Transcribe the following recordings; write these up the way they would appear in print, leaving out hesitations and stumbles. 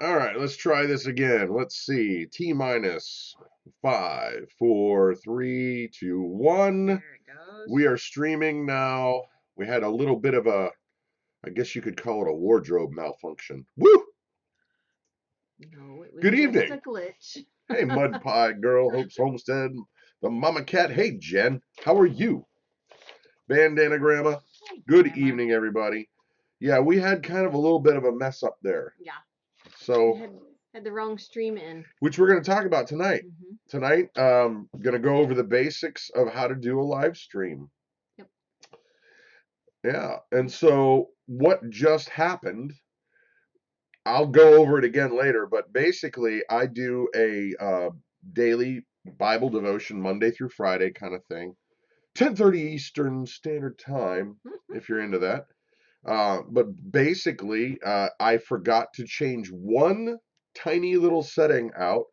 All right, let's try this again. Let's see. T minus 5, 4, 3, 2, 1. There it goes. We are streaming now. We had a little bit of a, I guess you could call it a wardrobe malfunction. Woo! No, it was Good just evening. a glitch. Hey, Mud Pie Girl, Hope's Homestead, the Mama Cat. Hey, Jen, how are you? Bandana Grandma. Good Grandma. evening, everybody. Yeah, we had kind of a little bit of a mess up there. Yeah. So, Had the wrong stream in. which we're going to talk about tonight. Mm-hmm. Tonight, going to go over the basics of how to do a live stream. Yep. Yeah, and so what just happened, I'll go over it again later, but basically I do a daily Bible devotion Monday through Friday kind of thing. 10:30 Eastern Standard Time, if you're into that. But basically, I forgot to change one tiny little setting out.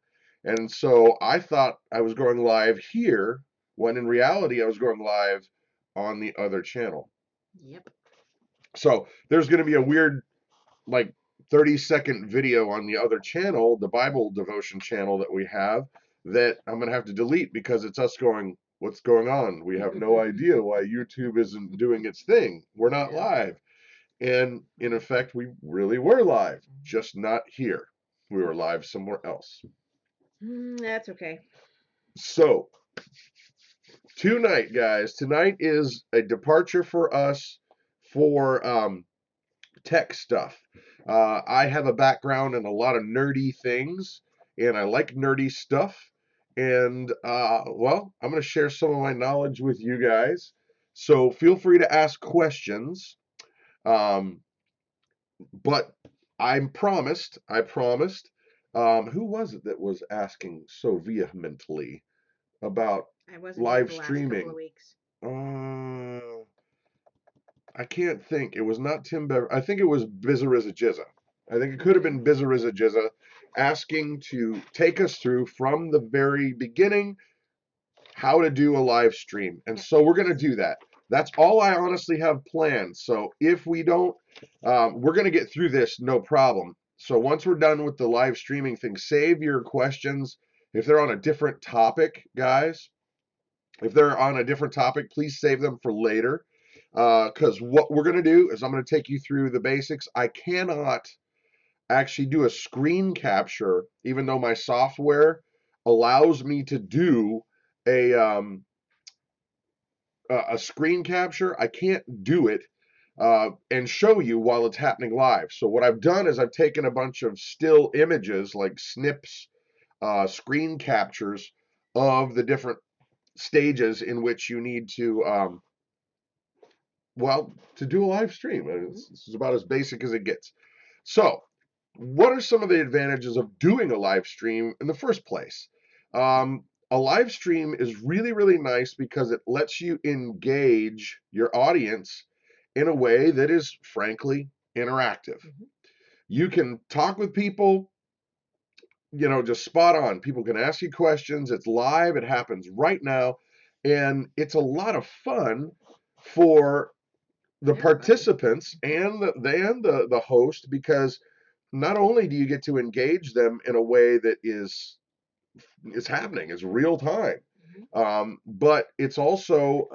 And so I thought I was going live here, when in reality, I was going live on the other channel. Yep. So there's going to be a weird, like, 30-second video on the other channel, the Bible devotion channel that we have, that I'm going to have to delete because it's us going, what's going on? We have no idea why YouTube isn't doing its thing. We're not live. And in effect, we really were live, just not here. We were live somewhere else. That's okay. So, tonight, guys, tonight is a departure for us for tech stuff. I have a background in a lot of nerdy things, and I like nerdy stuff. And, well, I'm going to share some of my knowledge with you guys. So, feel free to ask questions. But I promised, who was it that was asking so vehemently about I wasn't live here the last streaming? couple of weeks. I can't think. It was not Tim Bever. I think it was Bizarizajizza. I think it could have been Bizarizajizza asking to take us through from the very beginning how to do a live stream. And so we're going to do that. That's all I honestly have planned. So if we don't, we're going to get through this no problem. So once we're done with the live streaming thing, save your questions. If they're on a different topic, guys, if they're on a different topic, please save them for later. Because what we're going to do is I'm going to take you through the basics. I cannot actually do a screen capture, even though my software allows me to do a screen capture. I can't do it and show you while it's happening live. So what I've done is I've taken a bunch of still images, like snips, screen captures of the different stages in which you need to, well, to do a live stream. This is about as basic as it gets. So what are some of the advantages of doing a live stream in the first place? A live stream is really, really nice because it lets you engage your audience in a way that is, frankly, interactive. You can talk with people, just spot on. People can ask you questions. It's live, it happens right now, and it's a lot of fun for the participants and the host, because not only do you get to engage them in a way that is happening, is real time, but it's also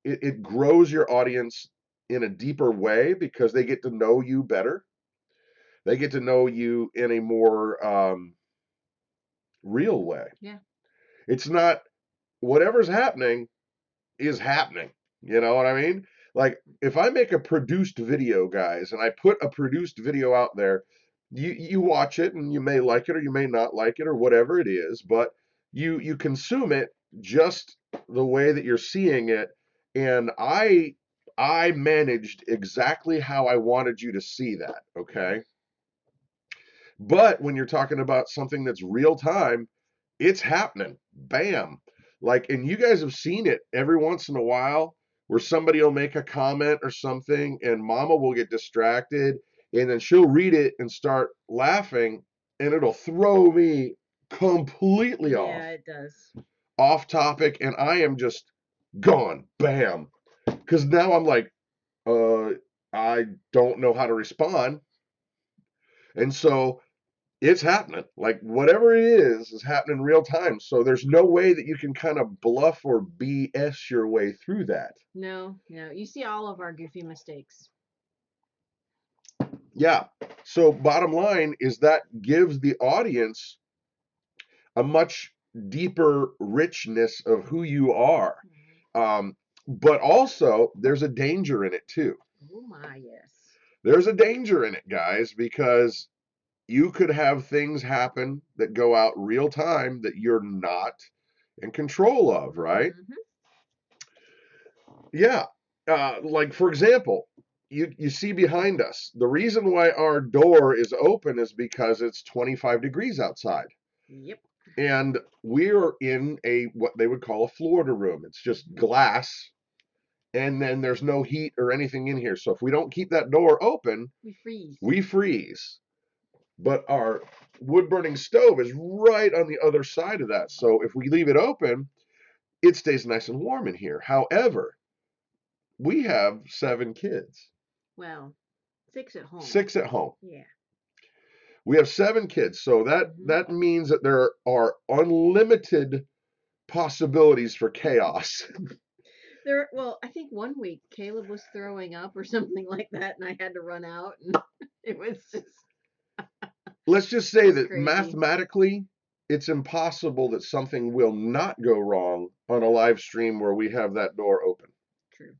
it grows your audience in a deeper way because they get to know you better. They get to know you in a more real way. Yeah. It's not whatever's happening is happening. You know what I mean? Like if I make a produced video, guys, and I put a produced video out there, you watch it and you may like it or you may not like it or whatever it is, but you consume it just the way that you're seeing it. And I managed exactly how I wanted you to see that, okay? But when you're talking about something that's real time, it's happening. Bam. Like, and you guys have seen it every once in a while where somebody will make a comment or something and mama will get distracted and then she'll read it and start laughing and it'll throw me completely off. Yeah, it does. Off topic, and I am just gone. Bam. Because now I'm like, I don't know how to respond. And so it's happening. Like whatever it is happening in real time. So there's no way that you can kind of bluff or BS your way through that. No, no. You see all of our goofy mistakes. Yeah. So bottom line is that gives the audience a much deeper richness of who you are. But also there's a danger in it too. Oh my, yes. There's a danger in it, guys, because you could have things happen that go out real time that you're not in control of, right? Yeah. Like for example, you see behind us, the reason why our door is open is because it's 25 degrees outside. Yep. And we're in a what they would call a Florida room. It's just glass, and then there's no heat or anything in here. So if we don't keep that door open, We freeze. we freeze. But our wood burning stove is right on the other side of that. So if we leave it open, it stays nice and warm in here. However, we have 7 kids. Well, 6 at home. 6 at home. Yeah. We have 7 kids. So that means that there are unlimited possibilities for chaos. Well, I think one week Caleb was throwing up or something like that, and I had to run out, and it was just. Let's just say that crazy. Mathematically, it's impossible that something will not go wrong on a live stream where we have that door open. True.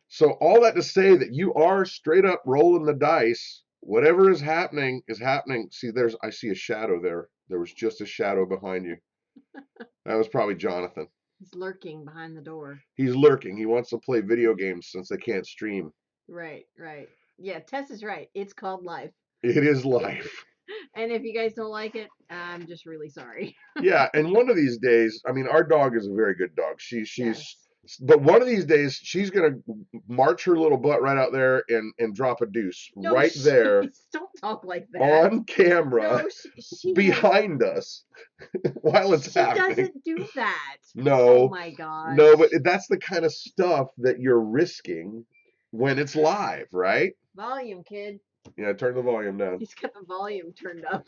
So all that to say that you are straight up rolling the dice. Whatever is happening is happening. See, I see a shadow there. There was just a shadow behind you. That was probably Jonathan. He's lurking behind the door. He's lurking. He wants to play video games since they can't stream. Right, right. Yeah, Tess is right. It's called life. It is life. And if you guys don't like it, I'm just really sorry. Yeah, and one of these days, I mean, our dog is a very good dog. She's Yes. But one of these days, she's gonna march her little butt right out there and drop a deuce right there. Don't talk like that. On camera, no, she behind us, while it's happening. She doesn't do that. No. Oh my god. No, but that's the kind of stuff that you're risking when it's live, right? Volume, kid. Yeah, turn the volume down. He's got the volume turned up.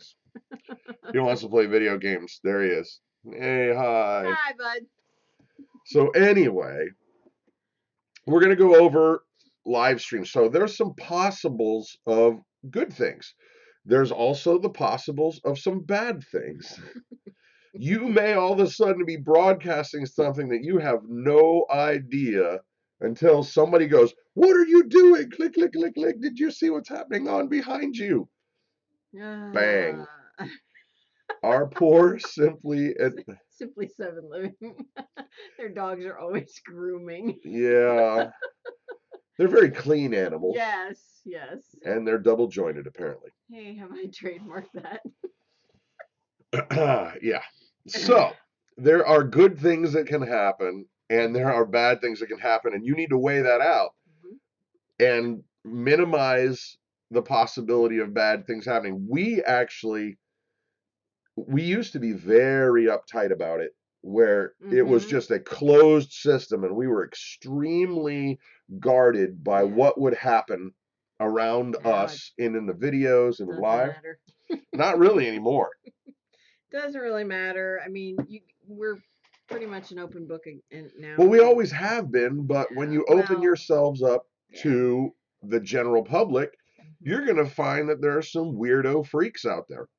He wants to play video games. There he is. Hey, hi. Hi, bud. So anyway, we're going to go over live streams. So there's some possibles of good things. There's also the possibles of some bad things. You may all of a sudden be broadcasting something that you have no idea until somebody goes, "What are you doing? Click, click, click, click. Did you see what's happening on behind you?" Bang. Our poor Simply 7 Living. Their dogs are always grooming. Yeah. They're very clean animals. Yes, yes. And they're double jointed, apparently. Hey, have I trademarked that? Yeah. So there are good things that can happen, and there are bad things that can happen, and you need to weigh that out and minimize the possibility of bad things happening. We used to be very uptight about it, where it was just a closed system, and we were extremely guarded by what would happen around us in the videos and live. Not really anymore. Doesn't really matter. I mean, we're pretty much an open book now. Well, we always have been, but when you open yourselves up to the general public, you're going to find that there are some weirdo freaks out there.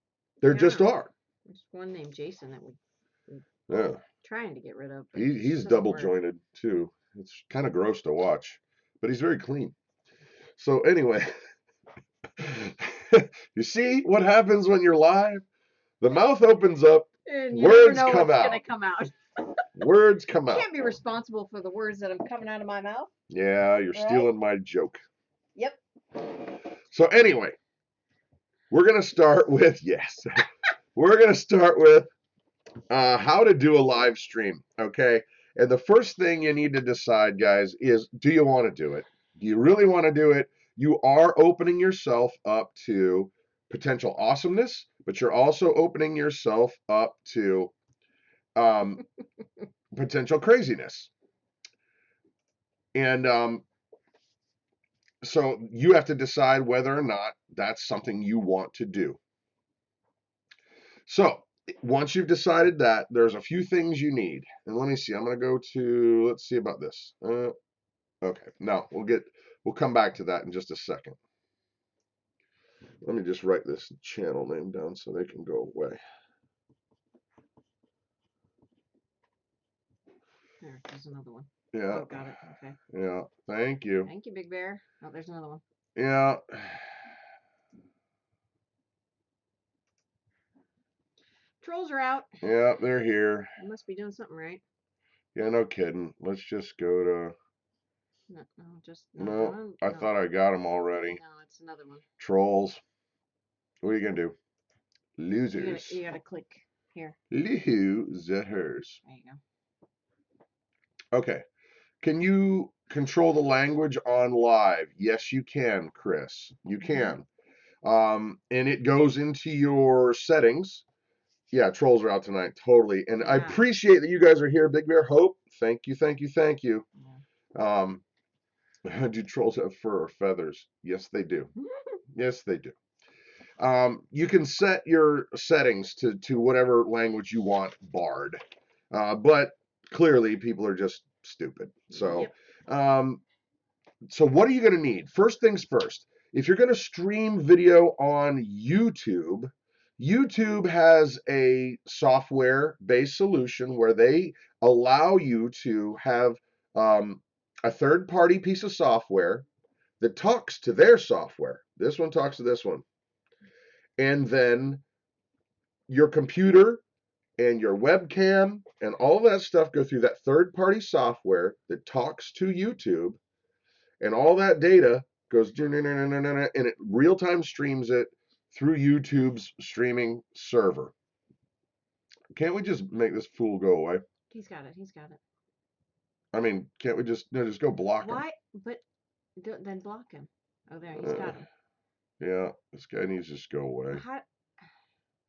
There just are. There's one named Jason that we're trying to get rid of. He's double jointed too. It's kind of gross to watch, but he's very clean. So anyway, you see what happens when you're live? The mouth opens up, and you words never know come what's out. Gonna come out. Words come out. You can't be responsible for the words that are coming out of my mouth. Yeah, you're stealing my joke. Yep. So anyway, we're gonna start with we're gonna start with how to do a live stream. Okay, and the first thing you need to decide, guys, is do you want to do it? Do you really want to do it? You are opening yourself up to potential awesomeness, but you're also opening yourself up to potential craziness. And so you have to decide whether or not that's something you want to do. So once you've decided that, there's a few things you need. And let me see. I'm going to go to, let's see about this. Okay. No, we'll come back to that in just a second. Let me just write this channel name down so they can go away. There's another one. Yeah. Oh, got it. Okay. Yeah. Thank you. Thank you, Big Bear. Oh, there's another one. Yeah. Trolls are out. Yeah, they're here. You must be doing something right. Yeah, no kidding. Let's just go to. No, just No, I thought I got them already. No, it's another one. Trolls. What are you gonna do? Losers. You gotta click here. Losers. There you go. Okay. Can you control the language on live? Yes, you can, Chris. You can. And it goes into your settings. Yeah, trolls are out tonight. Totally. And I appreciate that you guys are here. Big Bear Hope. Thank you, thank you, thank you. Yeah. Do trolls have fur or feathers? Yes, they do. Yes, they do. You can set your settings to whatever language you want barred. But clearly people are just stupid. So, so what are you going to need? First things first. If you're going to stream video on YouTube, YouTube has a software-based solution where they allow you to have a third-party piece of software that talks to their software. This one talks to this one. And then your computer and your webcam and all that stuff go through that third-party software that talks to YouTube, and all that data goes and it real-time streams it through YouTube's streaming server. Can't we just make this fool go away? He's got it. He's got it. I mean, can't we just go block him? Why? But then block him. Oh, there, he's got him. Yeah, this guy needs to just go away. How?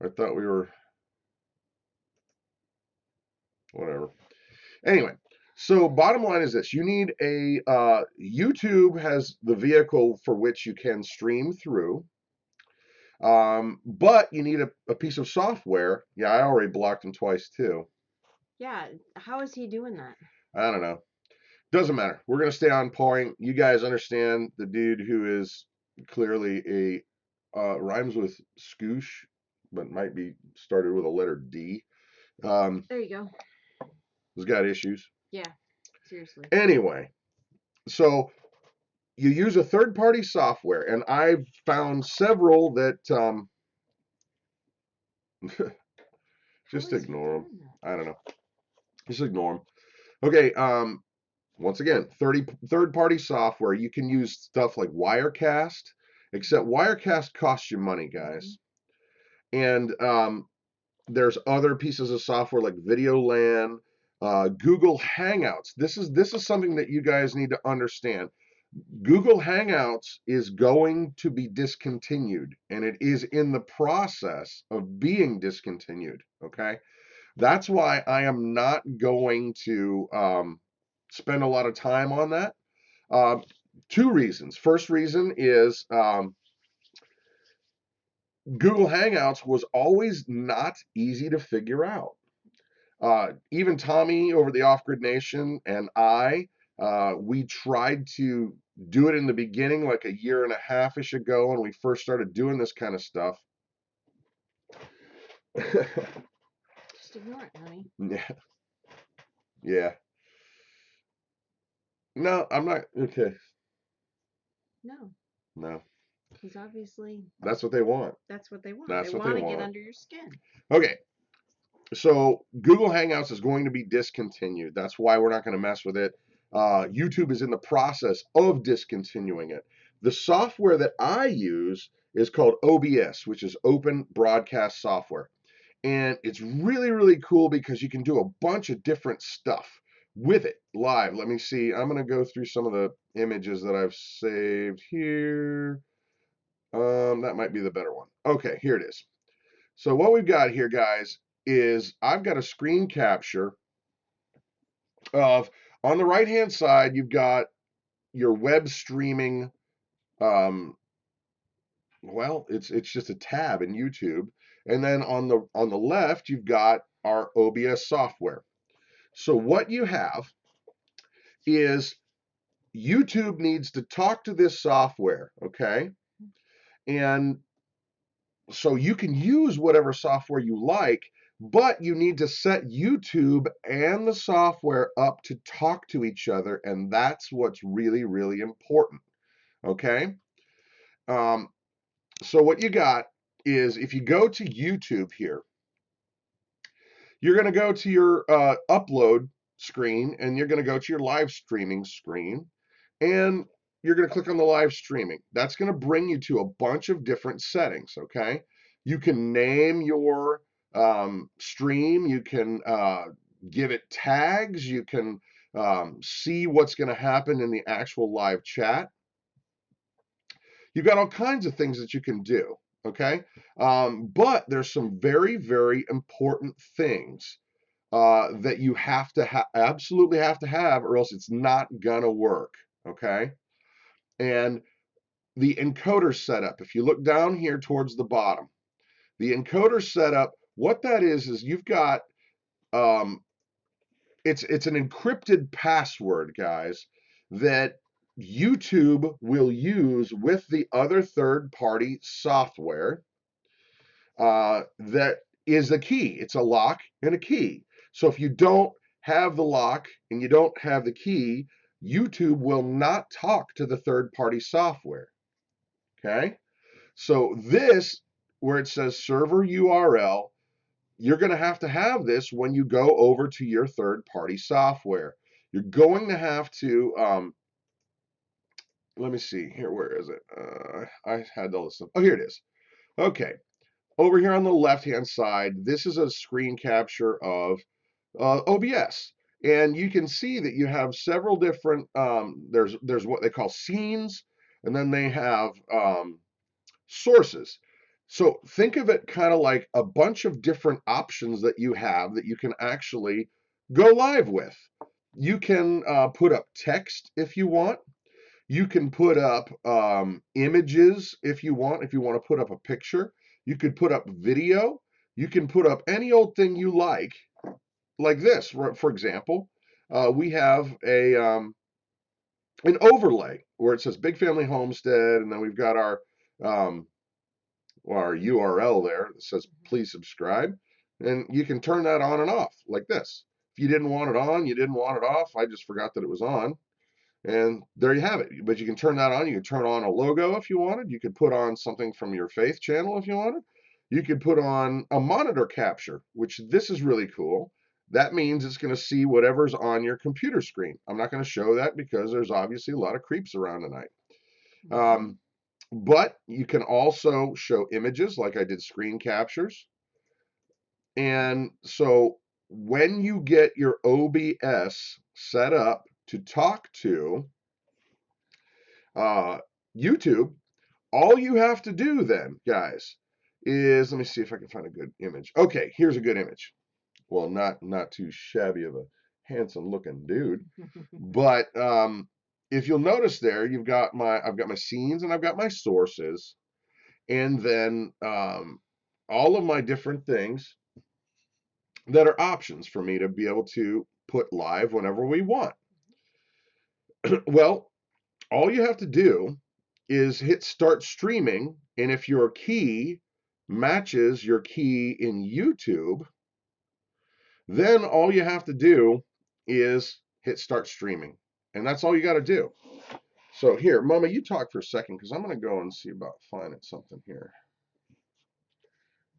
I thought we were. Whatever. Anyway, so bottom line is this: you need a YouTube has the vehicle for which you can stream through, but you need a piece of software. Yeah, I already blocked him twice too. Yeah, how is he doing that? I don't know. Doesn't matter. We're gonna stay on point. You guys understand the dude who is clearly a rhymes with scoosh, but might be started with a letter D. There you go. He's got issues. Yeah, seriously. Anyway, so you use a third-party software, and I've found several that just ignore them. I don't know. Just ignore them. Okay. Once again, third-party software. You can use stuff like Wirecast, except Wirecast costs you money, guys. And there's other pieces of software like Videoland, Google Hangouts. This is something that you guys need to understand. Google Hangouts is going to be discontinued, and it is in the process of being discontinued. Okay, that's why I am not going to spend a lot of time on that. Two reasons. First reason is Google Hangouts was always not easy to figure out. Even Tommy over the Off Grid Nation and we tried to do it in the beginning, like a year and a half-ish ago, when we first started doing this kind of stuff. Just ignore it, honey. Yeah. Yeah. No, I'm not. Okay. No. No. He's obviously. That's what they want. That's what they want. That's they what they want to want. get under your skin. Okay. So Google Hangouts is going to be discontinued. That's why we're not going to mess with it. YouTube is in the process of discontinuing it. The software that I use is called OBS, which is Open Broadcast Software. And it's really, really cool because you can do a bunch of different stuff with it live. Let me see. I'm going to go through some of the images that I've saved here. That might be the better one. Okay, here it is. So what we've got here, guys, is I've got a screen capture of, on the right hand side, you've got your web streaming Well, it's just a tab in YouTube, and then on the left you've got our OBS software. So what you have is YouTube needs to talk to this software, okay? And so you can use whatever software you like, but you need to set YouTube and the software up to talk to each other, and that's what's really, really important, okay? Um, so what you got is if you go to YouTube here, you're going to go to your upload screen and you're going to go to your live streaming screen and you're going to click on the live streaming. That's going to bring you to a bunch of different settings, okay? You can name your stream, you can give it tags, you can see what's going to happen in the actual live chat. You've got all kinds of things that you can do, okay? But there's some very, very important things that you have to absolutely have to have, or else it's not gonna work. Okay, and the encoder setup. If you look down here towards the bottom, the encoder setup. What that is you've got um, it's an encrypted password, guys, that YouTube will use with the other third-party software that is a key. It's a lock and a key. So if you don't have the lock and you don't have the key, YouTube will not talk to the third party software. Okay. So this, where it says server URL, you're going to have this when you go over to your third party software. You're going to have to, let me see here. Where is it? I had all this stuff. Oh, here it is. Okay. Over here on the left-hand side, this is a screen capture of OBS. And you can see that you have several different, there's what they call scenes, and then they have sources. So think of it kind of like a bunch of different options that you have that you can actually go live with. You can put up text if you want. You can put up images if you want. If you want to put up a picture, you could put up video. You can put up any old thing you like this. For example, we have a an overlay where it says Big Family Homestead, and then we've got um, our URL there that says please subscribe, and you can turn that on and off like this. If you didn't want it on, you didn't want it off. I just forgot that it was on. And there you have it. But you can turn that on. You can turn on a logo if you wanted. You could put on something from your faith channel if you wanted. You could put on a monitor capture, which this is really cool. That means it's going to see whatever's on your computer screen. I'm not going to show that because there's obviously a lot of creeps around tonight. But you can also show images like I did screen captures. And so when you get your OBS set up to talk to uh, YouTube, all you have to do then, guys, is let me see if I can find a good image. Okay, here's a good image. Well, not too shabby of a handsome looking dude, but if you'll notice there, I've got my scenes and I've got my sources, and then all of my different things that are options for me to be able to put live whenever we want. Well, all you have to do is hit start streaming, and if your key matches your key in YouTube, then all you have to do is hit start streaming, and that's all you got to do. So here, Mama, you talk for a second because I'm going to go and see about finding something here.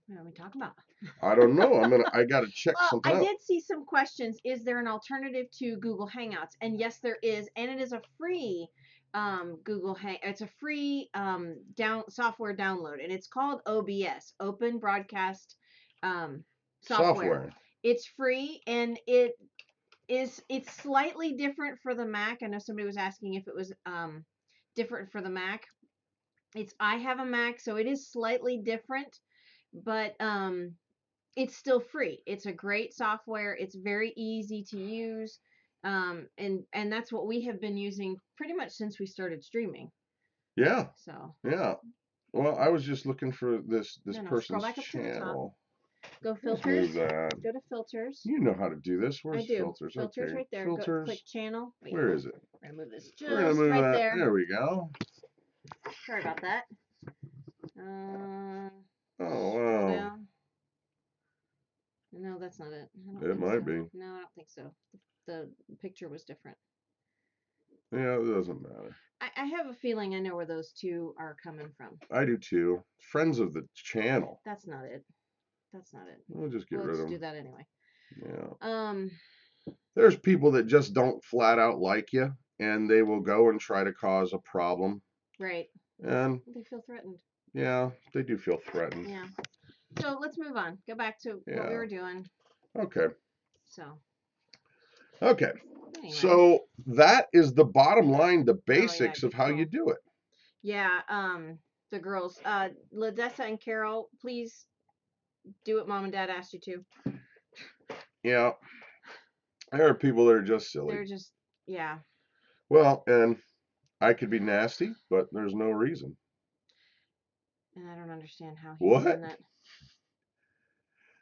What are we talking about? I don't know. I got to check Well, something I out. did see some questions. Is there an alternative to Google Hangouts? And yes, there is, and it is a free it's a free software download, and it's called OBS, Open Broadcast Software. It's free, and it's slightly different for the Mac. I know somebody was asking if it was different for the Mac. I have a Mac, so it is slightly different, but it's still free. It's a great software. It's very easy to use. And that's what we have been using pretty much since we started streaming. Yeah. So Yeah. Well, I was just looking for this No, scroll person's back up to the top. channel. Go Let's filters. move that. Go to filters. You know how to do this. I Where's do. filters? Filters Okay, right there. Go click filters. channel. Wait, Where is it? we're gonna move this We're gonna just move right that. there. There we go. Sorry about that. Oh Scroll wow. down. No, that's not it. I don't It think might so. be. No, I don't think so. The picture was different. Yeah, it doesn't matter. I have a feeling I know where those two are coming from. I do too. Friends of the channel. That's not it. That's not it. We'll just get rid of Let's them. do that anyway. Yeah. There's people that just don't flat out like you, and they will go and try to cause a problem. Right. And they feel threatened. Yeah, they do feel threatened. Yeah. So let's move on. Go back to what we were doing. Okay. So. Okay. Anyway. So that is the bottom line, the basics of how you do it. Yeah. The girls, Ladessa and Carol, please do what Mom and Dad asked you to. Yeah. There are people that are just silly. They're just, yeah. Well, and I could be nasty, but there's no reason. And I don't understand how he's done that.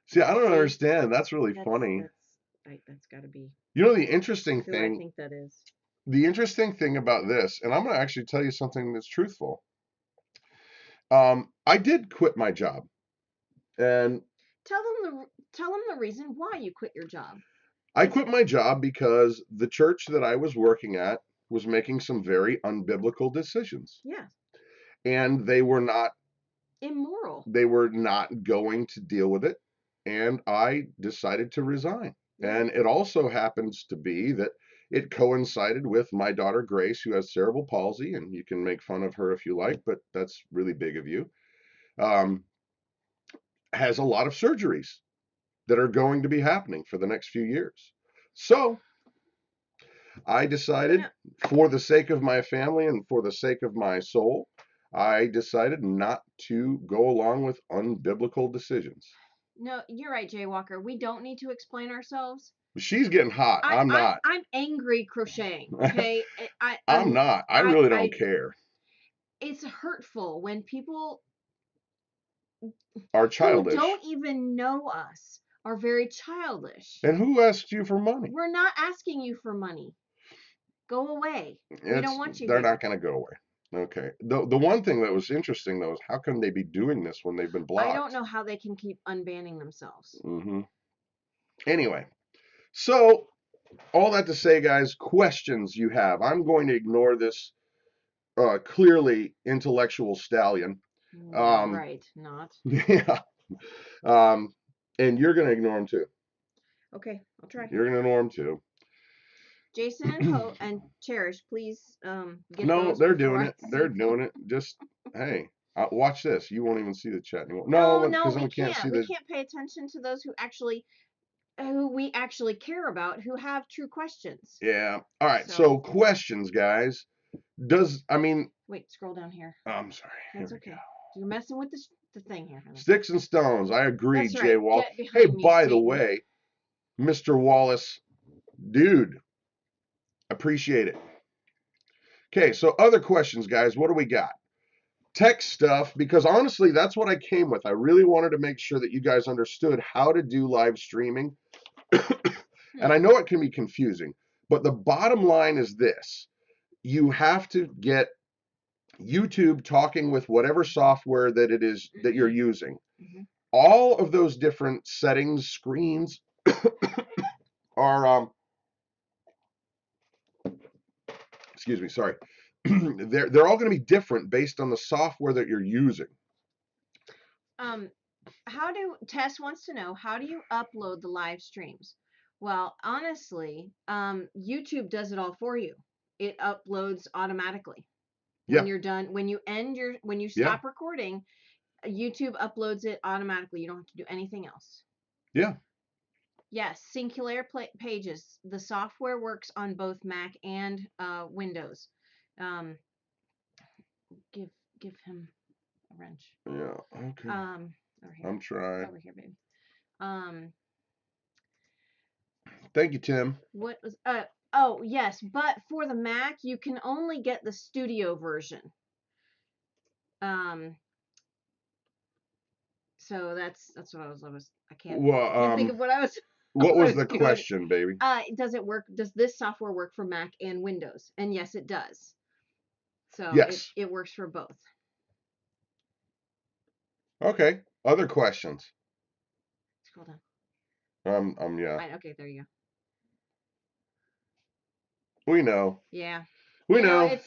See, I don't understand. That's really funny. That's got to be. You know, the interesting thing. I think that is. The interesting thing about this, and I'm going to actually tell you something that's truthful. I did quit my job, and tell them the reason why you quit your job. I quit my job because the church that I was working at was making some very unbiblical decisions. Yeah. And they were not immoral. They were not going to deal with it, and I decided to resign. Yeah. And it also happens to be that it coincided with my daughter Grace, who has cerebral palsy, and you can make fun of her if you like, but that's really big of you. Has a lot of surgeries that are going to be happening for the next few years. So I decided, for the sake of my family and for the sake of my soul, I decided not to go along with unbiblical decisions. No, you're right, Jay Walker. We don't need to explain ourselves. She's getting hot. I'm not. I'm angry crocheting. Okay, I'm not. I really don't care. It's hurtful when people are childish. Who don't even know us are very childish. And who asked you for money? We're not asking you for money. Go away. We don't want you. They're not going to go away. Okay. The one thing that was interesting though is how can they be doing this when they've been blocked? I don't know how they can keep unbanning themselves. Mm-hmm. Anyway, so all that to say, guys, questions you have. I'm going to ignore this clearly intellectual stallion. Right, not. Yeah. And you're going to ignore him too. Okay, I'll try. You're going to ignore him too. Jason and Hope and Cherish, please get no, they're doing it. They're doing it. Just, hey, watch this. You won't even see the chat anymore. No, because we can't see we can't pay attention to those who we actually care about, who have true questions. Yeah. All right. So questions, guys. Wait, scroll down here. I'm sorry. That's okay. Go. You're messing with the thing here. Sticks and stones. I agree, That's Jay right. Wall. Hey, by the way, Mr. Wallace, dude, appreciate it. Okay, so other questions, guys. What do we got? Tech stuff, because honestly, that's what I came with. I really wanted to make sure that you guys understood how to do live streaming. And I know it can be confusing, but the bottom line is this. You have to get YouTube talking with whatever software that it is that you're using. Mm-hmm. All of those different settings, screens are excuse me, sorry. they're all going to be different based on the software that you're using. Tess wants to know, how do you upload the live streams? Well, honestly, YouTube does it all for you. It uploads automatically. When you're done, when you stop recording, YouTube uploads it automatically. You don't have to do anything else. Yeah. Yes, Singular Pages. The software works on both Mac and Windows. Give him a wrench. Yeah. Okay. Over here. I'm trying. Over here, babe. Thank you, Tim. What was oh yes, but for the Mac you can only get the studio version. So that's what I can't Well, think of what I was what what I was was the doing. question, baby? Does it work? Does this software work for Mac and Windows? And yes, it does. So Yes. it works for both. Okay. Other questions? Scroll down. Yeah. Okay, there you go. We know. Yeah. We You know, know.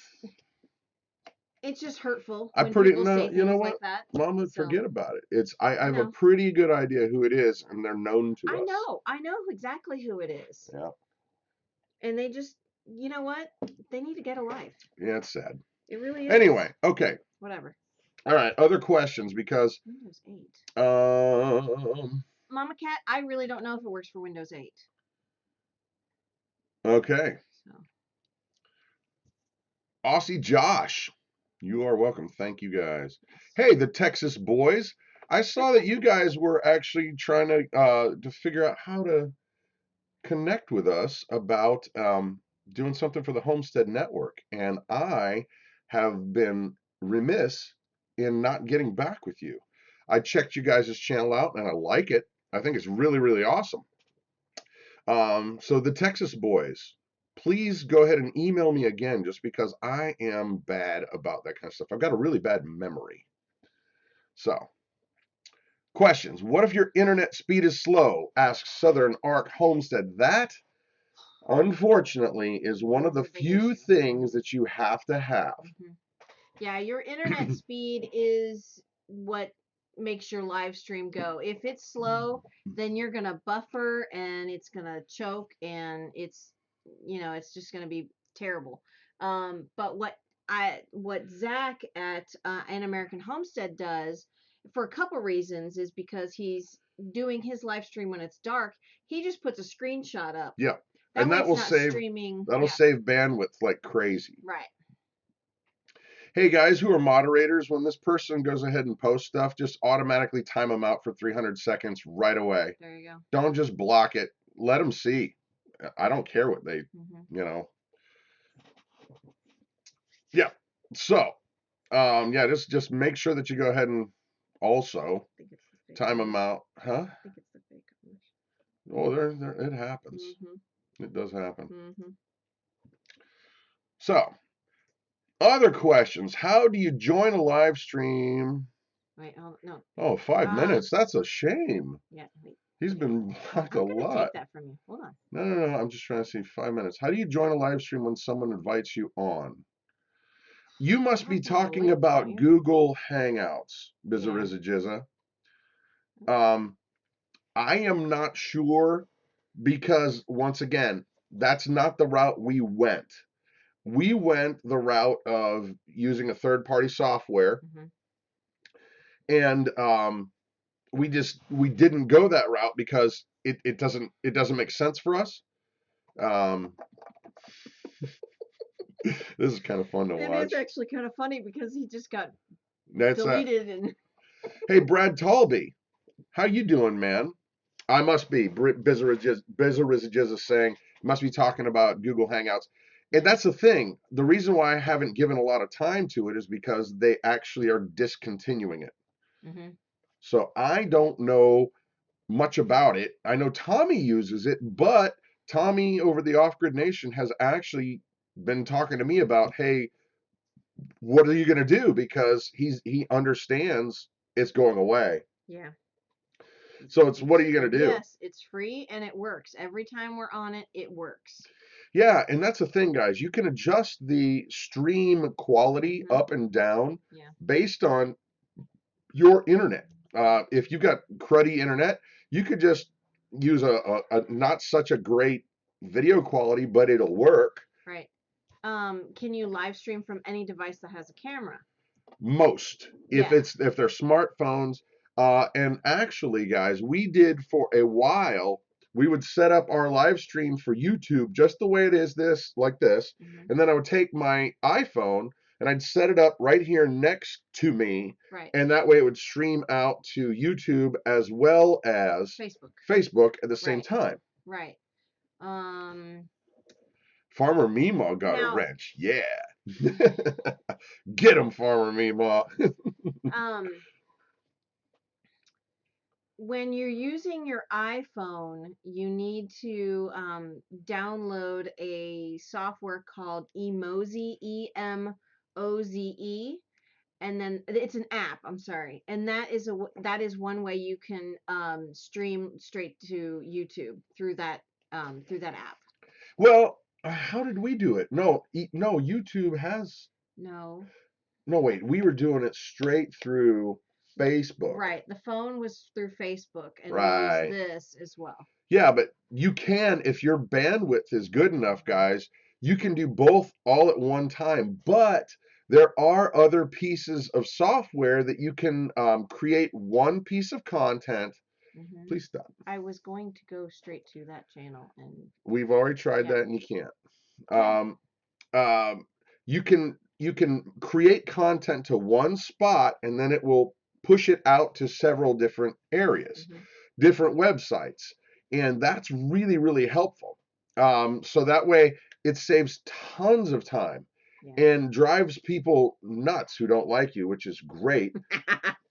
it's just hurtful I when pretty people no. say You know things what? like that. Mama, So forget about it. I I have a know. pretty good idea who it is, and they're known to us. I know exactly who it is. Yeah. And they just, you know what? They need to get a life. Yeah, it's sad. It really is. Anyway, okay. Whatever. All right. Other questions because Windows 8. um. Mama Cat, I really don't know if it works for Windows 8. Okay. So. Aussie Josh, you are welcome. Thank you guys. Hey, the Texas boys. I saw that you guys were actually trying to figure out how to connect with us about doing something for the Homestead Network, and I have been remiss in not getting back with you. I checked you guys' channel out, and I like it. I think it's really, really awesome. So the Texas boys, please go ahead and email me again, just because I am bad about that kind of stuff. I've got a really bad memory. So, questions. What if your internet speed is slow? Asks Southern Ark Homestead. That, unfortunately, is one of the few things that you have to have. Mm-hmm. Yeah, your internet speed is what makes your live stream go. If it's slow, then you're gonna buffer and it's gonna choke and it's it's just gonna be terrible. But what Zach at An American Homestead does for a couple reasons is because he's doing his live stream when it's dark. He just puts a screenshot up. Yeah, That and way that it's will not save streaming. that'll Yeah, save bandwidth like crazy. right. Hey guys who are moderators, when this person goes ahead and posts stuff, just automatically time them out for 300 seconds right away. There you go. Don't just block it. Let them see. I don't care what they, Yeah. So, yeah, just make sure that you go ahead and also time them out. Huh? I think it's the fake one. Oh, there, it happens. It does happen. So, other questions. How do you join a live stream? Wait, no. Oh, 5 minutes. That's a shame. Yeah, wait. He's been blocked a I'm gonna lot. take that from you. Hold on. No. I'm just trying to see 5 minutes. How do you join a live stream when someone invites you on? You must be talking about Google Hangouts, Bizarrizza Jizza. I am not sure because, once again, that's not the route we went. We went the route of using a third-party software, and we didn't go that route because it doesn't make sense for us. This is kind of fun to watch. It is actually kind of funny because he just got deleted. And hey, Brad Talby, how you doing, man? I must be. Bizarrizza is saying must be talking about Google Hangouts. And that's the thing. The reason why I haven't given a lot of time to it is because they actually are discontinuing it. So I don't know much about it. I know Tommy uses it, but Tommy over the Off Grid Nation has actually been talking to me about, hey, what are you going to do? Because he understands it's going away. Yeah. So it's what are you going to do? Yes, it's free and it works. Every time we're on it, it works. Yeah, and that's the thing, guys. You can adjust the stream quality up and down based on your internet. If you've got cruddy internet, you could just use a not such a great video quality, but it'll work. Right. Can you live stream from any device that has a camera? Most, if they're smartphones. And actually, guys, we did for a while. We would set up our live stream for YouTube just the way it is, like this, and then I would take my iPhone and I'd set it up right here next to me, and that way it would stream out to YouTube as well as Facebook at the same time. Right. Farmer Meemaw got a wrench. Yeah. Get him, Farmer Meemaw. when you're using your iPhone, you need to download a software called Emoze, Emoze, and then it's an app. I'm sorry, and that is one way you can stream straight to YouTube through that app. Well, how did we do it? No, no, YouTube has. No, No, wait, we were doing it straight through Facebook. right. The phone was through Facebook, and we used Right. this as well. Yeah, but you can, if your bandwidth is good enough, guys, you can do both all at one time. But there are other pieces of software that you can create one piece of content. Hmm. Please stop. I was going to go straight to that channel, and We've already tried yeah. that and you can't. Okay. Um, um, you can create content to one spot and then it will push it out to several different areas, Hmm. different websites, and that's really really helpful. So that way it saves tons of time Yeah. and drives people nuts who don't like you, which is great.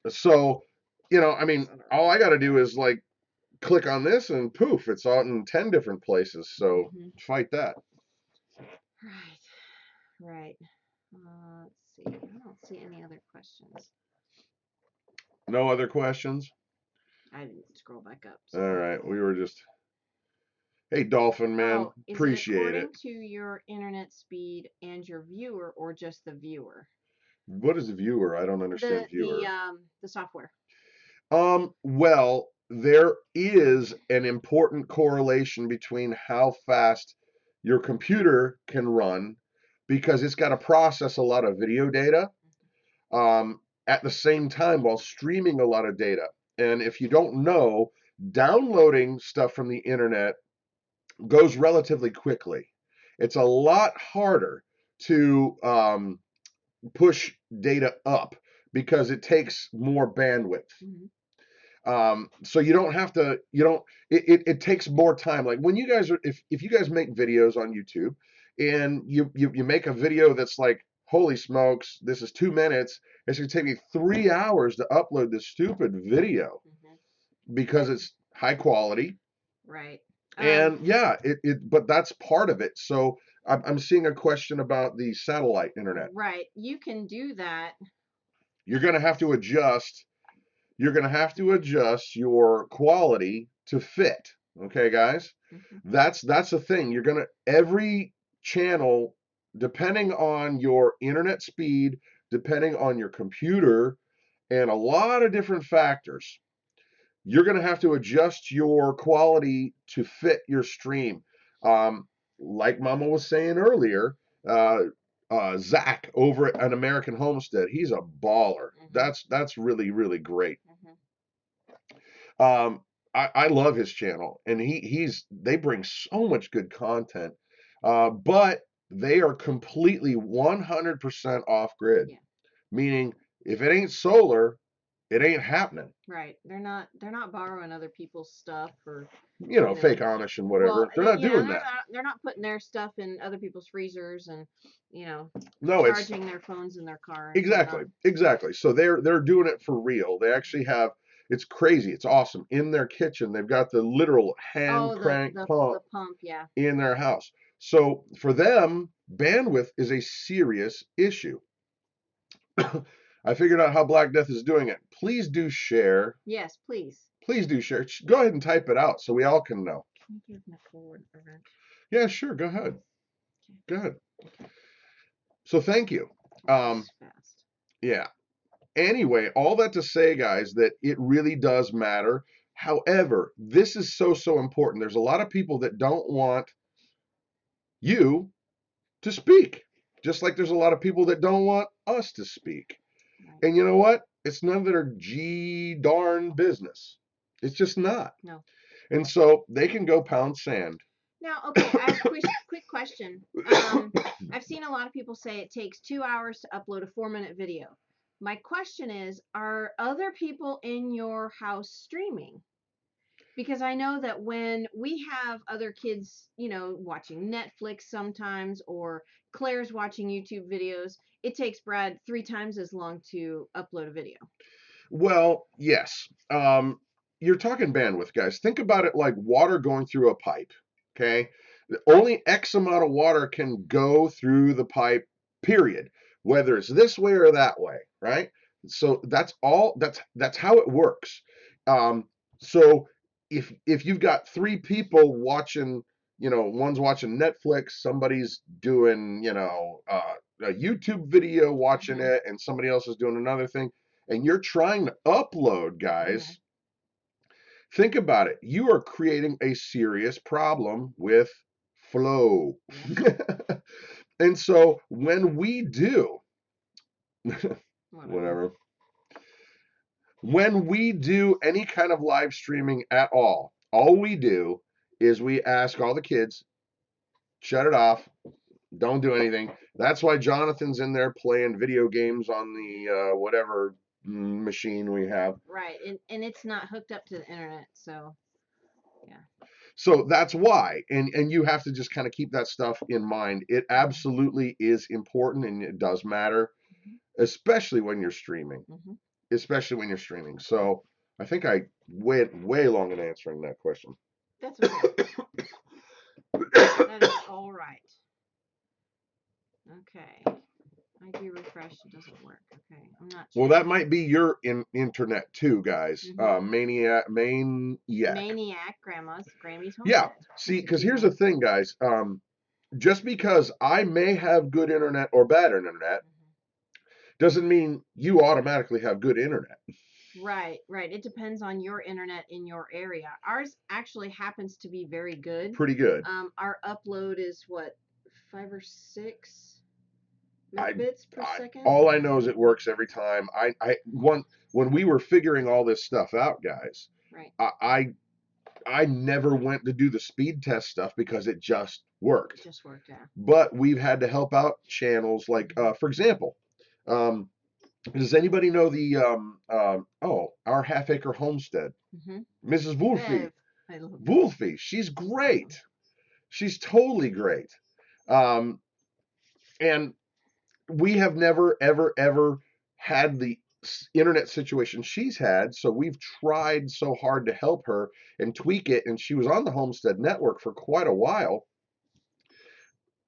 So I mean, all I got to do is like click on this and poof, it's out in 10 different places. So Hmm. fight that. Right. Right. Let's see. I don't see any other questions. No other questions? I didn't scroll back up. All So. right, we were just, hey, Dolphin Man, Oh, is it appreciate it. according to your internet speed and your viewer, or just the viewer? What is a viewer? I don't understand viewer. The software. Well, there is an important correlation between how fast your computer can run because it's got to process a lot of video data at the same time while streaming a lot of data. And if you don't know, downloading stuff from the internet goes relatively quickly. It's a lot harder to push data up because it takes more bandwidth. Mm-hmm. So you don't have to, you don't, it takes more time. Like when you guys are, if you guys make videos on YouTube and you make a video that's like, holy smokes, this is 2 minutes, it's going to take me 3 hours to upload this stupid video because it's high quality. Right. And yeah, but that's part of it. So I'm seeing a question about the satellite internet. Right. You can do that. You're going to have to adjust. You're going to have to adjust your quality to fit. Okay, guys? Mm-hmm. That's the thing. You're going to every channel, depending on your internet speed, depending on your computer, and a lot of different factors, you're going to have to adjust your quality to fit your stream. Like Mama was saying earlier, uh, Zach over at an American Homestead, he's a baller. Mm-hmm. That's really really great. Mm-hmm. I love his channel, and they bring so much good content, but they are completely 100% off grid, Yeah. meaning if it ain't solar, it ain't happening. Right. They're not borrowing other people's stuff, or Fake Amish and well, whatever. They're not yeah, doing that. they're not putting their stuff in other people's freezers, and No, it's charging their phones in their car and exactly, whatnot. exactly. So they're doing it for real. They actually have. It's crazy. It's awesome. In their kitchen, they've got the literal hand Oh, crank the pump pump, yeah. in their house. So for them, bandwidth is a serious issue. I figured out how Black Death is doing it. Please do share. Yes, please. Please do share. Go ahead and type it out so we all can know. Can you give Nicole a wrench? Yeah, sure. Go ahead. Okay. Go ahead. Okay. So thank you. Fast. Yeah. Anyway, all that to say, guys, that it really does matter. However, this is so important. There's a lot of people that don't want you to speak, just like there's a lot of people that don't want us to speak. Right. And you know what? It's none of their g darn business. It's just not. No. And so they can go pound sand. Now, okay, I have a quick question. I've seen a lot of people say it takes 2 hours to upload a 4-minute video. My question is, are other people in your house streaming? Because I know that when we have other kids, watching Netflix sometimes, or Claire's watching YouTube videos, it takes Brad 3 times as long to upload a video. Well, yes. you're talking bandwidth, guys. Think about it like water going through a pipe. Okay, only X amount of water can go through the pipe. Period. Whether it's this way or that way, right? So that's all. That's how it works. Um, so if you've got three people watching, one's watching Netflix, somebody's doing, a YouTube video watching it, and somebody else is doing another thing, and you're trying to upload, guys. Think about it. You are creating a serious problem with flow. And so when we do, whatever, when we do any kind of live streaming at all we do is we ask all the kids, shut it off, don't do anything. That's why Jonathan's in there playing video games on the whatever machine we have. Right, and it's not hooked up to the internet, so yeah. So that's why, and you have to just kind of keep that stuff in mind. It absolutely is important, and it does matter, especially when you're streaming. Especially when you're streaming. So I think I went way long in answering that question. That's okay. That is all right. Okay. I do refresh, it doesn't work. Okay, I'm not sure. Well, that might be your internet too, guys. Maniac, Grammy's homestead. Yeah, see, because here's the thing, guys. Just because I may have good internet or bad internet doesn't mean you automatically have good internet. Right. It depends on your internet in your area. Ours actually happens to be very good. Pretty good. Our upload is what, 5 or 6 megabits per second. All I know is it works every time. When we were figuring all this stuff out, guys, right. I never went to do the speed test stuff because it just worked. It just worked, yeah. But we've had to help out channels like, for example, does anybody know the our half-acre homestead? Mrs. Wolfie. Wolfie, she's great. She's totally great. And we have never, ever had the internet situation she's had, so we've tried so hard to help her and tweak it, and she was on the Homestead Network for quite a while.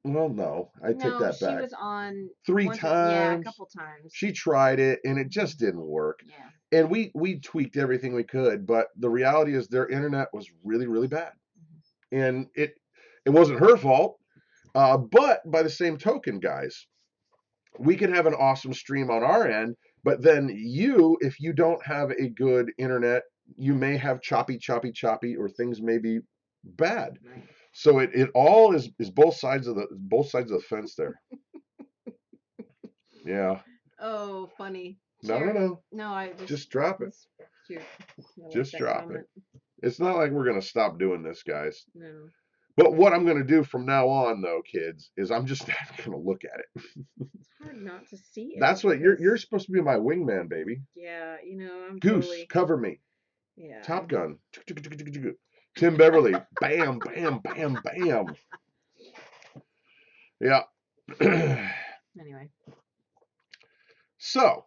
Well, no, I take that back. She was on 3 times. Yeah, a couple times. She tried it, and it just didn't work. Yeah. And we tweaked everything we could, but the reality is their internet was really, really bad. And it wasn't her fault. But by the same token, guys, we can have an awesome stream on our end, but then if you don't have a good internet, you may have choppy, or things may be bad. Right. So it all is both sides of the fence there. Yeah. Oh, funny. No. No, I just drop it. Cute. Just drop it. It's not like we're gonna stop doing this, guys. No. But what I'm gonna do from now on, though, kids, is I'm just gonna look at it. It's hard not to see it. That's what you're supposed to be my wingman, baby. Yeah, I'm Goose, totally... cover me. Yeah. Top Gun. Tim Beverly. Bam, bam, bam, bam. Yeah. Anyway. So,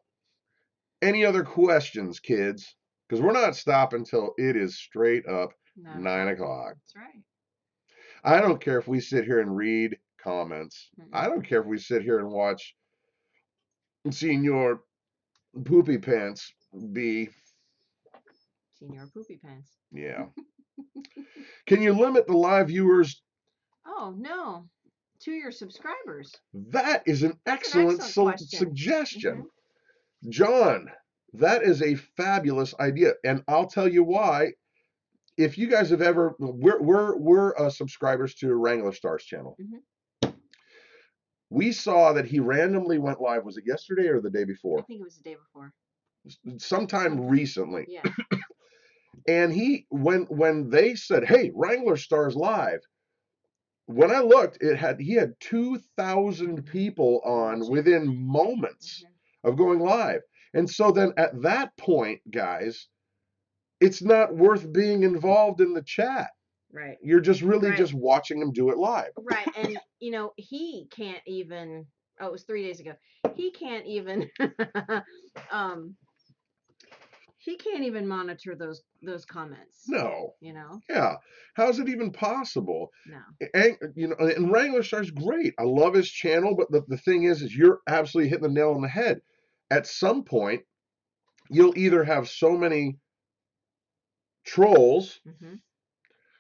any other questions, kids? Because we're not stopping until it is straight up 9 o'clock. That's right. I don't care if we sit here and read comments. I don't care if we sit here and watch Senior Poopy Pants be. Senior Poopy Pants. Yeah. Can you limit the live viewers? Oh, no. To your subscribers. That is an excellent suggestion. John, that is a fabulous idea. And I'll tell you why. If you guys have ever, we're subscribers to Wrangler Star's channel. We saw that he randomly went live. Was it yesterday or the day before? I think it was the day before. Sometime recently. Yeah. And when they said, "Hey, Wrangler Star's live," when I looked, he had 2,000 people on within moments of going live. And so then at that point, guys, it's not worth being involved in the chat. Right. You're just really just watching him do it live. Right. And, he can't even, it was 3 days ago. He can't even, He can't even monitor those comments. No. You know? Yeah. How's it even possible? No. And, and Wrangler Star's great. I love his channel, but the thing is you're absolutely hitting the nail on the head. At some point, you'll either have so many trolls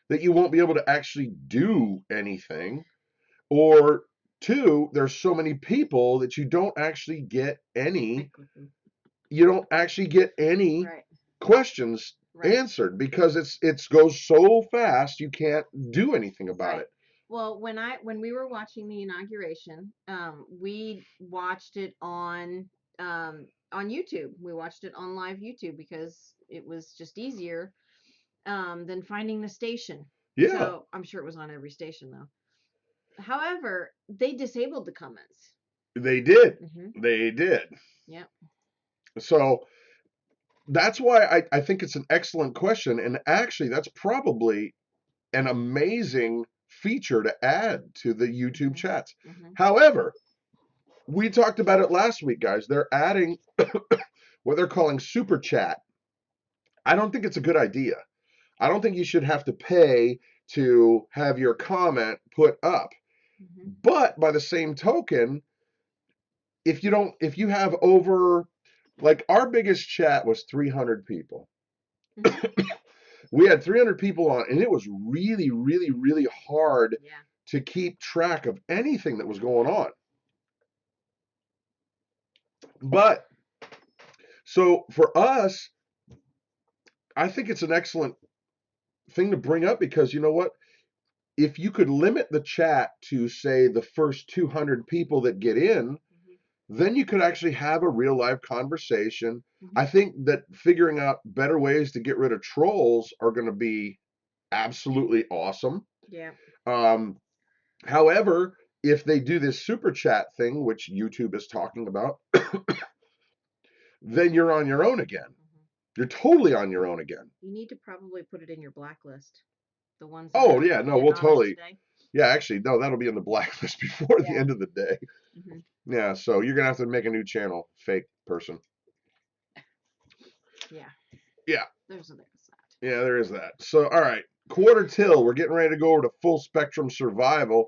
that you won't be able to actually do anything, or two, there's so many people that you don't actually get any Right. questions answered, because it goes so fast you can't do anything about it. Well, when we were watching the inauguration, we watched it on YouTube. We watched it on live YouTube because it was just easier than finding the station. Yeah. So I'm sure it was on every station though. However, they disabled the comments. They did. They did. Yep. So that's why I think it's an excellent question, and actually that's probably an amazing feature to add to the YouTube chats. However, we talked about it last week, guys. They're adding what they're calling super chat. I don't think it's a good idea. I don't think you should have to pay to have your comment put up. But by the same token, if you have over, like, our biggest chat was 300 people. We had 300 people on, and it was really, really, really hard to keep track of anything that was going on. But so for us, I think it's an excellent thing to bring up, because you know what? If you could limit the chat to, say, the first 200 people that get in, then you could actually have a real live conversation. I think that figuring out better ways to get rid of trolls are going to be absolutely awesome. Yeah. However, if they do this super chat thing, which YouTube is talking about, then you're on your own again. You're totally on your own again. You need to probably put it in your blacklist. The ones. Oh yeah, no, we'll totally. Yeah, actually, no, that'll be in the blacklist before the end of the day. Yeah, so you're gonna have to make a new channel, fake person. Yeah. Yeah. There's that. Yeah, there is that. So, all right, quarter till, we're getting ready to go over to full spectrum survival,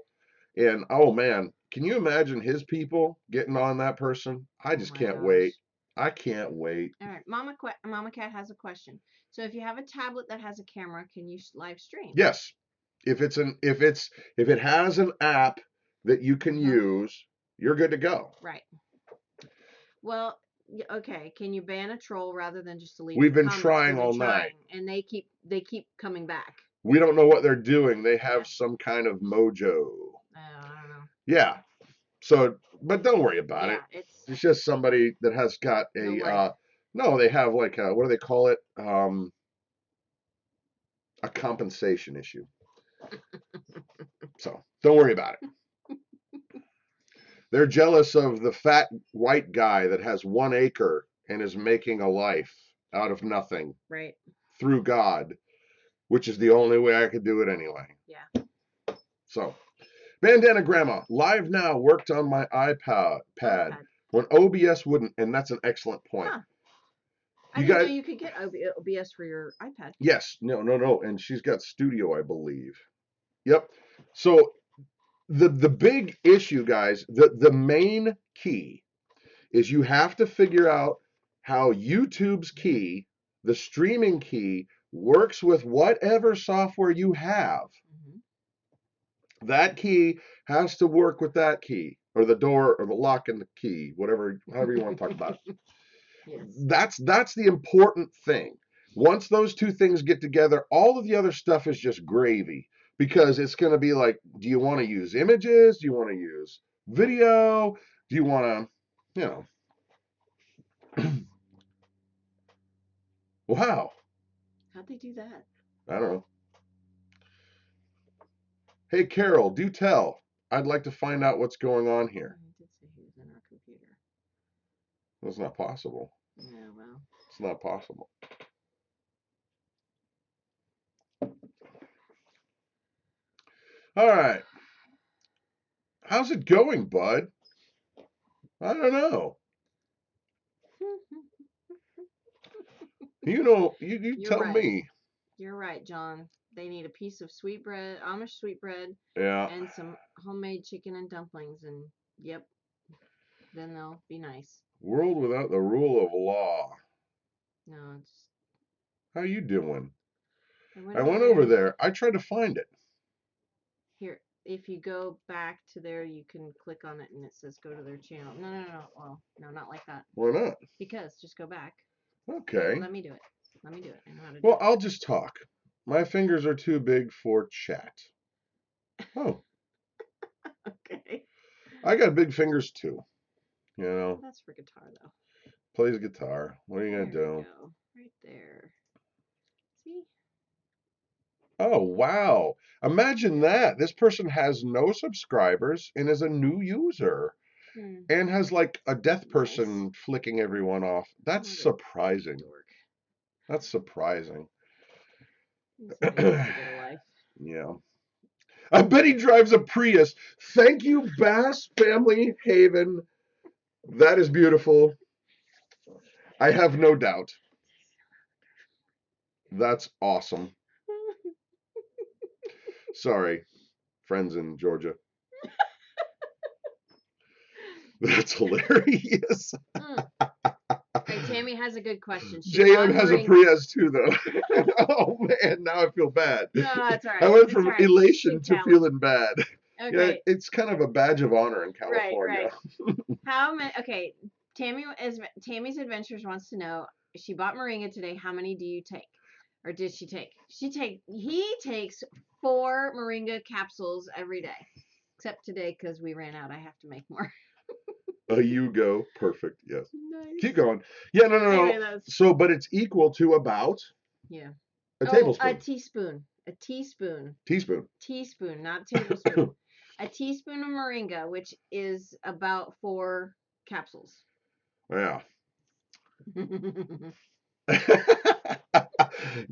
and oh man, can you imagine his people getting on that person? I just can't wait. I can't wait. All right, Mama Cat has a question. So if you have a tablet that has a camera, can you live stream? Yes. If it has an app that you can use, you're good to go. Right. Well, okay. Can you ban a troll rather than just delete? We've been trying all night, and they keep coming back. We don't know what they're doing. They have some kind of mojo. I don't know. Yeah. So, but don't worry about it. It's just somebody that has got a no, they have like a, what do they call it? A compensation issue. So don't worry about it. They're jealous of the fat white guy that has 1 acre and is making a life out of nothing. Right. Through God, which is the only way I could do it anyway. Yeah. So, Bandana Grandma, live now, worked on my iPad when OBS wouldn't, and that's an excellent point. Huh. I didn't know you could get OBS for your iPad. Yes, no, and she's got Studio, I believe. Yep. So the big issue, guys, the main key is you have to figure out how YouTube's key, the streaming key, works with whatever software you have. That key has to work with that key, or the door, or the lock and the key, however you want to talk about it. Yes. That's the important thing. Once those two things get together, all of the other stuff is just gravy, because it's going to be like, do you want to use images? Do you want to use video? Do you want to, Wow. How'd they do that? I don't know. Hey, Carol, do tell. I'd like to find out what's going on here. He did say he was in our computer. That's not possible. Yeah, well. It's not possible. All right. How's it going, bud? I don't know. You know, you You're tell right. me. You're right, John. They need a piece of sweetbread, Amish sweetbread, Yeah. and some homemade chicken and dumplings, and yep, then they'll be nice. World without the rule of law. No, it's How you doing? I went I over went over there. there. I tried to find it. Here, if you go back to there, you can click on it and it says go to their channel. No, no, no. Well, no, not like that. Why not? Because just go back. Here, Okay. let me do it. Let me do it. I know how to do Well, it. I'll just talk. My fingers are too big for chat. Oh, Okay. I got big fingers too. You know, That's for guitar though. plays guitar. What are you gonna There we do? go. Right there. See? Oh, wow. Imagine that. This person has no subscribers and is a new user Hmm. and has like a death Nice. person flicking everyone off. That's What a surprising. dork. That's surprising. Somebody needs to get a life. Yeah. I bet he drives a Prius. Thank you, Bass Family Haven. That is beautiful. I have no doubt. That's awesome. Sorry, friends in Georgia. That's hilarious. Mm. Okay, Tammy has a good question. She JM bought has a moringa. Prius too, though. Oh man, now I feel bad. No, that's all I right. went It's all from right. She elation can to tell him. feeling bad. Yeah, Okay. it's kind of a badge of honor in Right, California. right. How many? Okay, Tammy's Adventures wants to know. She bought moringa today. How many do you take, or did she take? He takes 4 moringa capsules every day, except today because we ran out. I have to make more. You go. Perfect. Yes. Keep Nice. going. Yeah, no, no, no. Anyway, that's So, but it's equal to about yeah. a Oh, a tablespoon. teaspoon. A teaspoon. Teaspoon. Teaspoon, not tablespoon. A teaspoon of moringa, which is about 4 capsules. Yeah.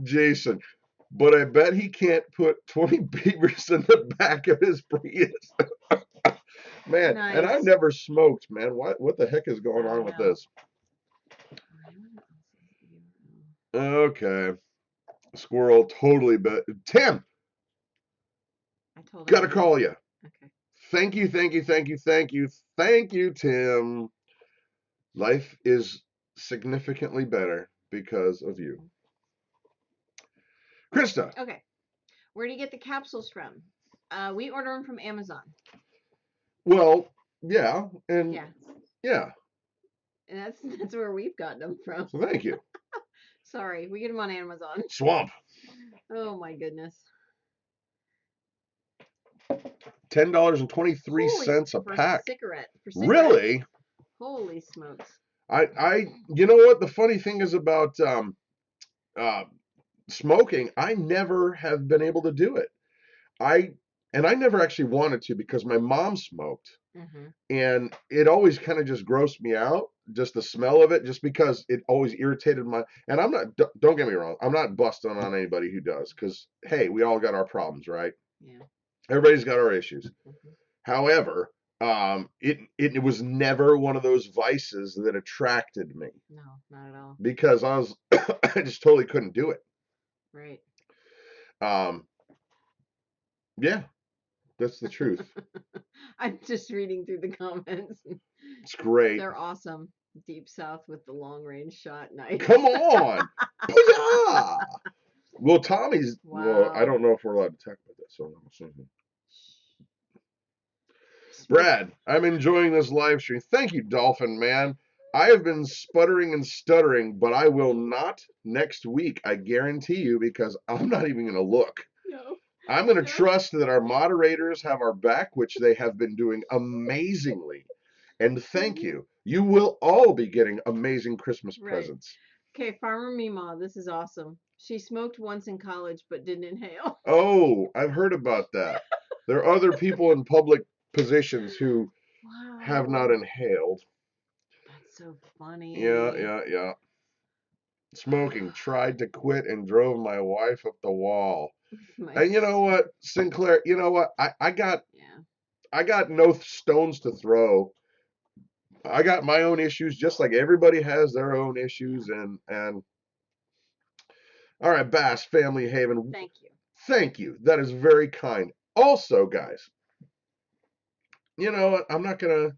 Jason, but I bet he can't put 20 beavers in the back of his Prius. Man, and I've Nice. never smoked, man. What the heck is going I on with know. this? Okay. Squirrel totally bet. Tim, I told him gotta I didn't. call you. Okay. Thank you, thank you, thank you, thank you, thank you, Tim. Life is significantly better because of you. Krista. Okay. Where do you get the capsules from? We order them from Amazon. Well, yeah, and Yeah, yeah. and that's where we've gotten them from. So thank you. Sorry, we get them on Amazon. Swamp. Oh my goodness. Holy $10.23 a for pack. cigarette for cigarettes. Really? Holy smokes. You know what? The funny thing is about uh, smoking. I never have been able to do it. I and I never actually wanted to because my mom smoked, Mm-hmm. and it always kind of just grossed me out, just the smell of it, just because it always irritated my. And I'm not. Don't get me wrong. I'm not busting on anybody who does, because hey, we all got our problems, right? Yeah. Everybody's got our issues. Mm-hmm. However, it was never one of those vices that attracted me No, not at all. because I was I just totally couldn't do it. Right. Um, yeah, that's the truth. I'm just reading through the comments. It's great. They're awesome. Deep South with the long range shot. Nice. Come on. Booyah! Well, Tommy's. Well, I Wow. don't know if we're allowed to talk about that, so I'm assuming. Brad, I'm enjoying this live stream. Thank you, Dolphin Man. I have been sputtering and stuttering, but I will not next week. I guarantee you, because I'm not even going to look. No. I'm going to No. trust that our moderators have our back, which they have been doing amazingly. And thank you. You will all be getting amazing Christmas Right. presents. Okay, Farmer Mima, this is awesome. She smoked once in college but didn't inhale. Oh, I've heard about that. There are other people in public positions who have not Wow. inhaled. That's so Yeah, funny. yeah, yeah. Smoking, tried to quit and drove my wife up the wall. My And you know what, Sinclair, you know what? yeah. I got no stones to throw. I got my own issues just like everybody has their own issues, and All right, Bass Family Haven. Thank you. Thank you. That is very kind. Also, guys, you know what? I'm not gonna.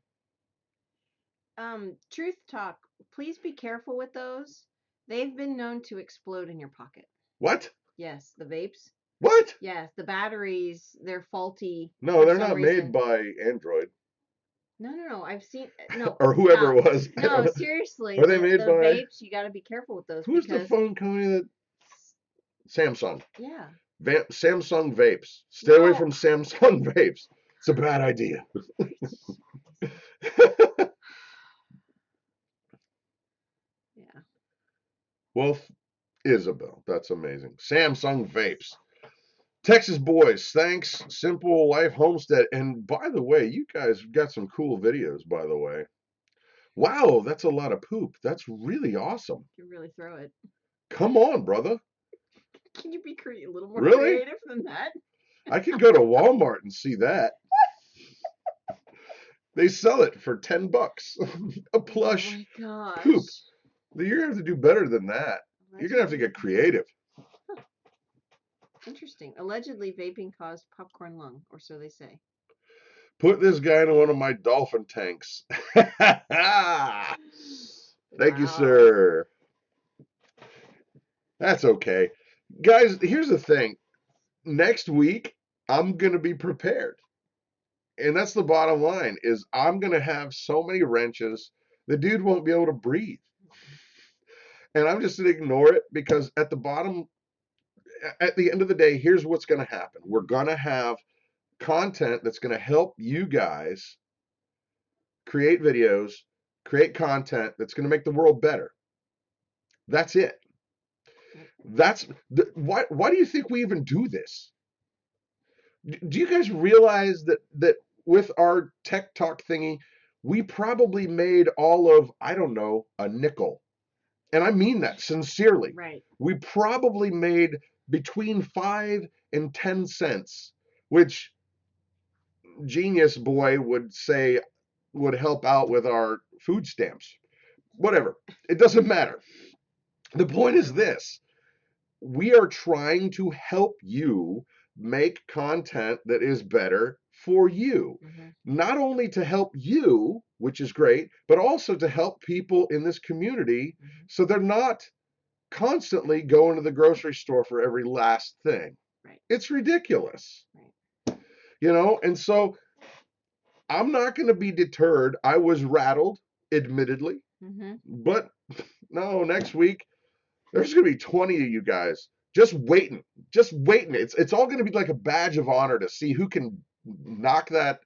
Truth talk. Please be careful with those. They've been known to explode in your pocket. What? Yes, the vapes. What? Yes, the batteries, they're faulty No, for they're some not made reason. by Android No. I've seen no. or whoever Stop. it was. I don't No, know. seriously, Are they made the by? vapes, you got to be careful with those Who's the because phone company that? Samsung. yeah. Samsung vapes. Stay away No. from Samsung vapes. It's a bad idea. Yeah. Well, Isabel, that's amazing. Samsung vapes. Texas boys, thanks. Simple Life Homestead. And by the way, you guys got some cool videos, by the way. Wow, that's a lot of poop. That's really awesome. You can really throw it. Come on, brother. Can you be a little more Really? creative than that? I can go to Walmart and see that. They sell it for $10. A plush Oh my poop. gosh. You're gonna have to do better than that. You're gonna have to get creative. Interesting. Allegedly, vaping caused popcorn lung, or so they say. Put this guy in one of my dolphin tanks. Thank you, sir. That's okay. Guys, here's the thing. Next week, I'm going to be prepared. And that's the bottom line is I'm going to have so many wrenches, the dude won't be able to breathe. And I'm just going to ignore it because at the end of the day, here's what's going to happen. We're going to have content that's going to help you guys create videos, create content that's going to make the world better. That's it. Why do you think we even do this? Do you guys realize that with our tech talk thingy, we probably made all of, I don't know, a nickel. And I mean that sincerely. Right. We probably made between 5 and 10 cents, which Genius Boy would say would help out with our food stamps. Whatever. It doesn't matter. The point is this. We are trying to help you make content that is better for you. Not only to help you, which is great, but also to help people in this community so they're not constantly going to the grocery store for every last thing. Right. It's ridiculous. Right. You know, and so I'm not going to be deterred. I was rattled, admittedly, but no, next week there's going to be 20 of you guys just waiting. It's all going to be like a badge of honor to see who can knock that.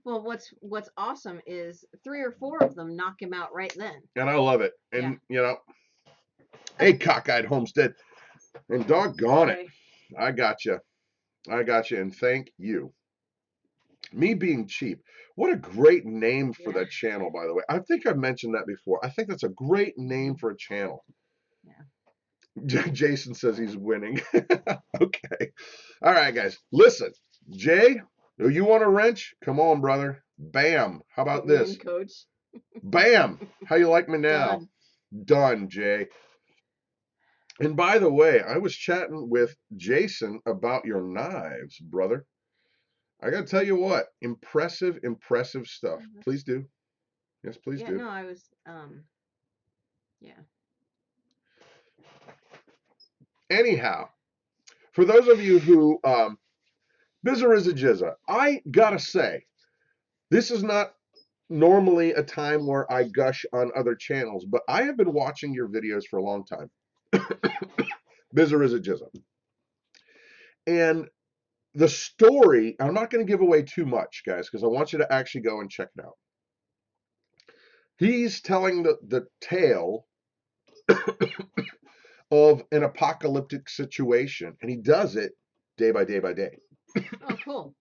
Well, what's awesome is 3 or 4 of them knock him out right then. And I love it. And, you know, hey, cockeyed homestead. And doggone it, I got you. And thank you. Me being cheap. What a great name for that channel, by the way. I think I've mentioned that before. I think that's a great name for a channel. Yeah. Jason says he's winning. Okay. All right, guys. Listen, Jay, you want a wrench? Come on, brother. Bam. How about this? Coach. Bam. How you like me now? Done, Jay. And by the way, I was chatting with Jason about your knives, brother. I got to tell you what, impressive stuff. Please do. Yes, please do. No, I was, yeah. Anyhow, for those of you who, Bizza is a jizza, I gotta say, this is not normally a time where I gush on other channels, but I have been watching your videos for a long time. Bizza is a jizza. And the story, I'm not going to give away too much, guys, because I want you to actually go and check it out. He's telling the tale of an apocalyptic situation, and he does it day by day by day. Oh, cool.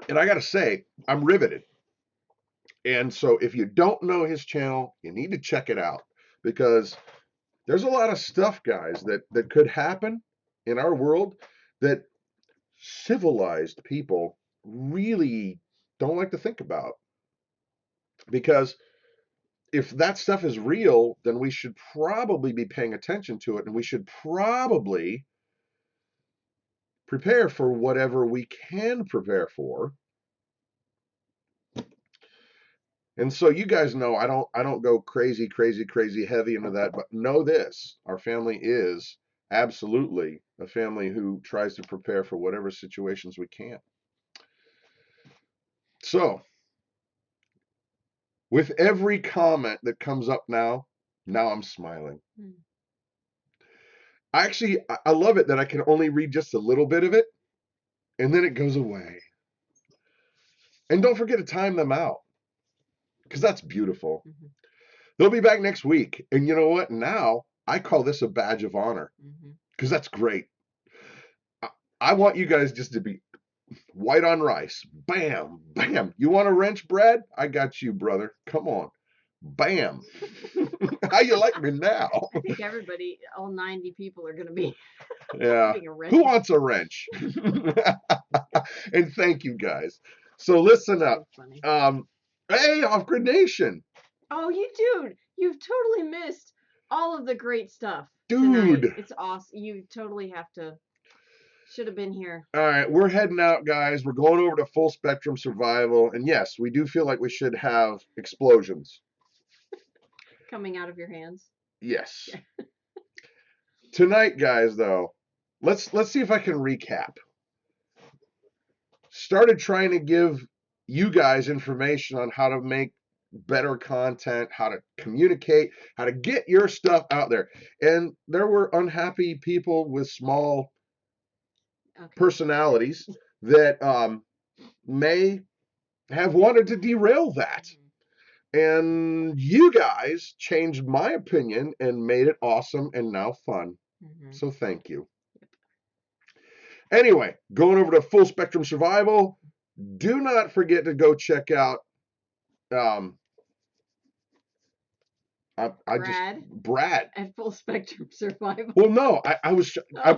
And I got to say, I'm riveted. And so if you don't know his channel, you need to check it out because there's a lot of stuff, guys, that could happen in our world that civilized people really don't like to think about. Because if that stuff is real, then we should probably be paying attention to it, and we should probably prepare for whatever we can prepare for. And so you guys know I don't go crazy heavy into that, but know this, our family is absolutely a family who tries to prepare for whatever situations we can. So, with every comment that comes up now I'm smiling. I love it that I can only read just a little bit of it, and then it goes away. And don't forget to time them out, because that's beautiful. They'll be back next week, and you know what? Now I call this a badge of honor, because that's great. I want you guys just to be white on rice. Bam, bam. You want a wrench, Brad? I got you, brother. Come on. Bam. How you like me now? I think everybody, all 90 people are going to be yeah. a wrench. Who wants a wrench? And thank you guys. So listen up. Hey, Off-Grid Nation. Oh, dude, you've totally missed all of the great stuff. Dude. Tonight. It's awesome. You totally have to. Should have been here. All right, we're heading out, guys. We're going over to full spectrum survival. And yes, we do feel like we should have explosions. Coming out of your hands. Yes. Tonight, guys, though, let's see if I can recap. Started trying to give you guys information on how to make better content, how to communicate, how to get your stuff out there. And there were unhappy people with small personalities that may have wanted to derail that. And you guys changed my opinion and made it awesome and now fun. So thank you. Anyway, going over to Full Spectrum Survival, do not forget to go check out Brad at Full Spectrum Survival. Well, no,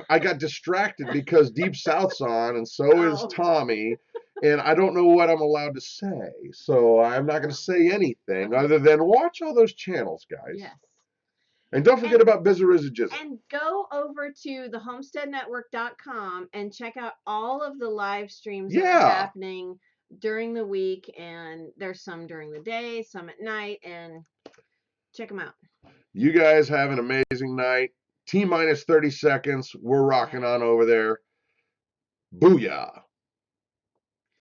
I got distracted because Deep South's on, and so is Tommy, and I don't know what I'm allowed to say, so I'm not going to say anything other than watch all those channels, guys. Yes. And don't forget about Bizarrizagism. And go over to the homesteadnetwork.com and check out all of the live streams that are happening during the week, and there's some during the day, some at night, and check them out. You guys have an amazing night. T-minus 30 seconds. We're rocking on over there. Booyah.